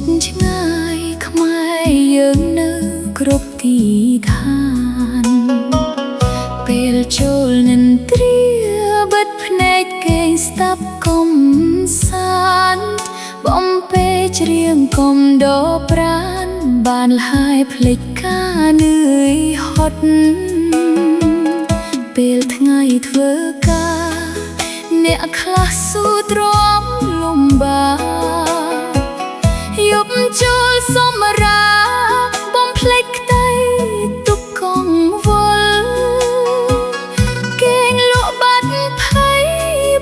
ចិត្តឆ្ងាយខ្មែរយើងនៅគ្រប់ទីឋានពេលចូលនិន្ទ្រាបិទភ្នែកគេងស្ដាប់កុំសានបំពេច្រៀងកុំដប្រានបានលហើយភ្លេចការនឿយហត់ពេលថ្ងៃធ្វើការអ្នកខ្លះស៊ូទ្រាំលំបាកយប់ចូលសម្រាបំភ្លេចក្តីទុកកង្វល់គេងលក់បាត់ភ័យ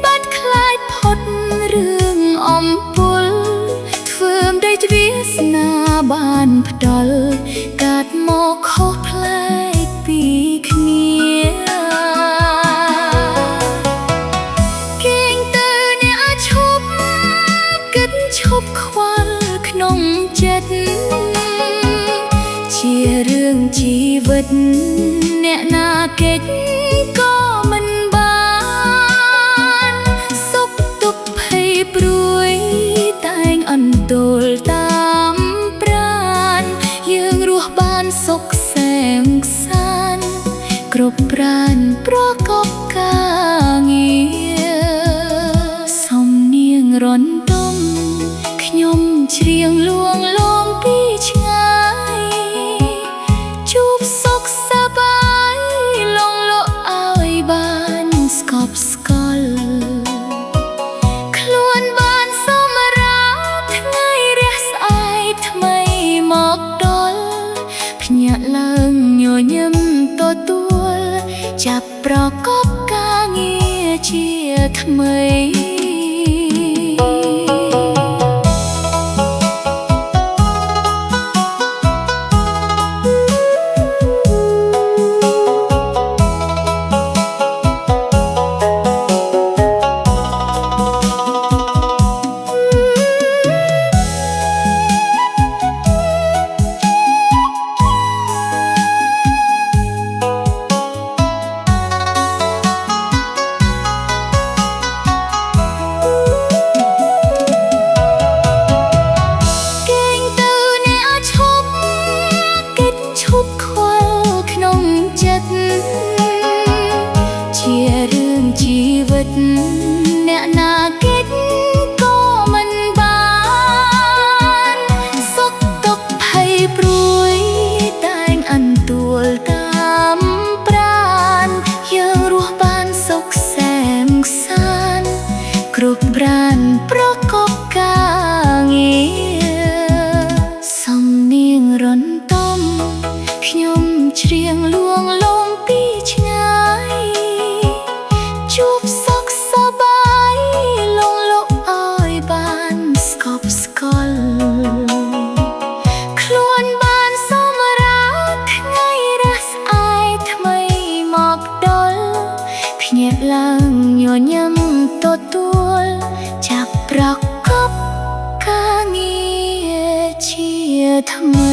បាត់ខ្លាចផុតរឿងអំពុលធ្វើមដីទ្វាសនាបានផ្ដល់កាត់មកខុសប្លែកពីគ្នាឈប់ខ្វល់ក្នុងចិត្តជារឿងជីវិតអ្នកណាកិច្ចក៏មិនបានសុខទុក្ខភ័យព្រួយតែងអន្ទោលតាមប្រាណយើងរស់បានសុខសែនសានគ្រប់ប្រានប្រកបការងារសំនៀងរន្ទំខ្ញុំច្រៀងលួងលំពីឆ្ងាយជួបសុខសប្បាយលងលក់ឲ្យបានស្កប់ស្កល់ខ្លួនបានសម្រាប់ថ្ងៃរះស្អែកថ្មីមកដល់ភ្ញាក់ឡើងញញឹមទទួលចាប់ប្រកបការងារជាថ្មីជារឿងជីវិតអ្នកណាកិច្ចក៏មិនបានសុខទុក្ខភ័យព្រួយតែងអន្ទោលតាមប្រាណយើងរស់បានសុខសែនសានគ្រប់ប្រានប្រកបការងារសំនៀងរន្ទំខ្ញុំច្រៀងលួងលំពីឆ្ងាយជួបសុខសប្បាយលងលក់ឲ្យបានស្កប់ស្កល់ខ្លួនបានសម្រាប់ថ្ងៃរះស្អែកថ្មីមកដល់ភ្ញាក់ឡើងញញឹមទទួលចាប់ប្រកបការងារជាថ្មី